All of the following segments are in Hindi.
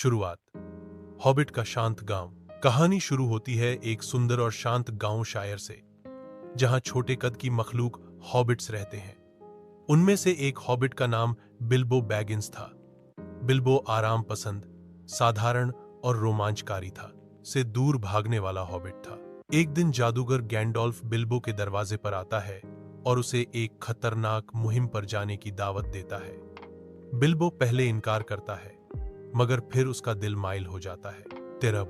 शुरुआत। हॉबिट का शांत गांव। कहानी शुरू होती है एक सुंदर और शांत गांव शायर से, जहां छोटे कद की मखलूक हॉबिट्स रहते हैं। उनमें से एक हॉबिट का नाम बिल्बो बैगिंस था। बिल्बो आराम पसंद, साधारण और रोमांचकारी था, से दूर भागने वाला हॉबिट था। एक दिन जादूगर गैंडोल्फ बिल्बो के दरवाजे पर आता है और उसे एक खतरनाक मुहिम पर जाने की दावत देता है। बिल्बो पहले इनकार करता है, मगर फिर उसका दिल माइल हो जाता है। 13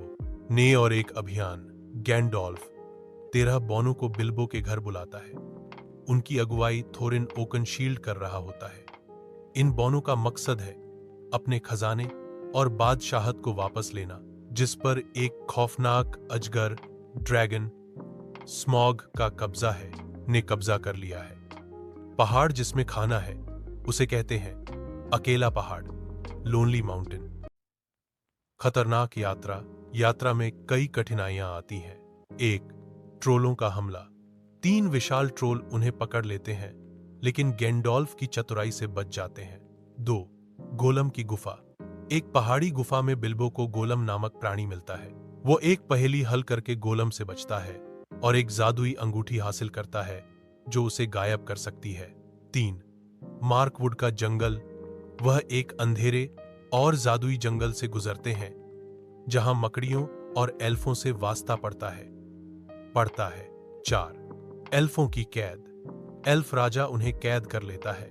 ने और एक अभियान। गैंडोल्फ 13 बॉनों को बिल्बो के घर बुलाता है। उनकी अगुवाई थोरिन ओकनशील्ड कर रहा होता है। इन बॉनों का मकसद है अपने खजाने और बादशाहत को वापस लेना, जिस पर एक खौफनाक अजगर ड्रैगन स्मॉग का कब्जा ने कब्जा कर लिया है। पहाड़ जिसमें खाना है उसे कहते हैं अकेला पहाड़, लोनली माउंटेन। खतरनाक यात्रा में कई कठिनाइयां आती हैं। 1 ट्रोलों का हमला। 3 विशाल ट्रोल उन्हें पकड़ लेते हैं, लेकिन गैंडोल्फ की चतुराई से बच जाते हैं। 2 गोलम की गुफा। एक पहाड़ी गुफा में बिल्बो को गोलम नामक प्राणी मिलता है। वो एक पहेली हल करके गोलम से बचता है और एक जादुई अंगूठी हासिल करता है जो उसे गायब कर सकती है। 3 मार्कवुड का जंगल। वह एक अंधेरे और जादुई जंगल से गुजरते हैं, जहां मकड़ियों और एल्फों से वास्ता पड़ता है। 4 एल्फों की कैद। एल्फ राजा उन्हें कैद कर लेता है,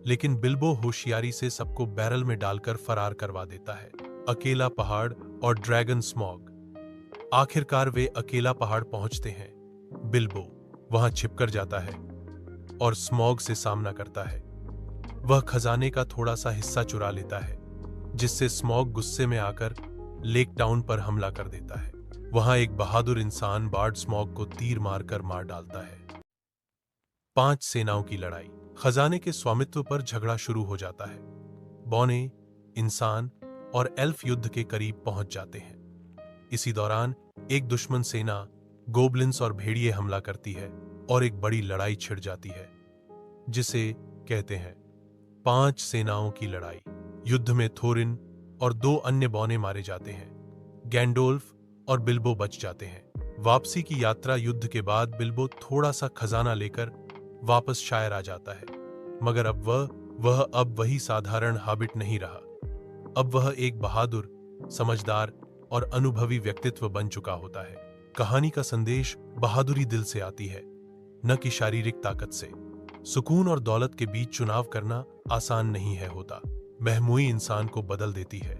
लेकिन बिल्बो होशियारी से सबको बैरल में डालकर फरार करवा देता है। अकेला पहाड़ और ड्रैगन स्मॉग। आखिरकार वे अकेला पहाड़ पहुंचते हैं। बिल्बो वहां छिपकर जाता है और स्मॉग से सामना करता है। वह खजाने का थोड़ा सा हिस्सा चुरा लेता है, जिससे स्मॉग गुस्से में आकर लेक टाउन पर हमला कर देता है। वहां एक बहादुर इंसान बार्ड स्मॉग को तीर मारकर मार डालता है। 5 सेनाओं की लड़ाई। खजाने के स्वामित्व पर झगड़ा शुरू हो जाता है। बौने, इंसान और एल्फ युद्ध के करीब पहुंच जाते हैं। इसी दौरान एक दुश्मन सेना गोबलिन्स और भेड़िए हमला करती है और एक बड़ी लड़ाई छिड़ जाती है, जिसे कहते हैं 5 सेनाओं की लड़ाई। युद्ध में थोरिन और 2 अन्य बौने मारे जाते हैं। गैंडोल्फ और बिल्बो बच जाते हैं। वापसी की यात्रा। युद्ध के बाद बिल्बो थोड़ा सा खजाना लेकर वापस शायर आ जाता है, मगर अब वह वही साधारण हॉबिट नहीं रहा। अब वह एक बहादुर, समझदार और अनुभवी व्यक्तित्व बन चुका होता है। कहानी का संदेश बहादुरी दिल से आती है, न कि शारीरिक ताकत से। सुकून और दौलत के बीच चुनाव करना आसान नहीं है होता। महमूई इंसान को बदल देती है।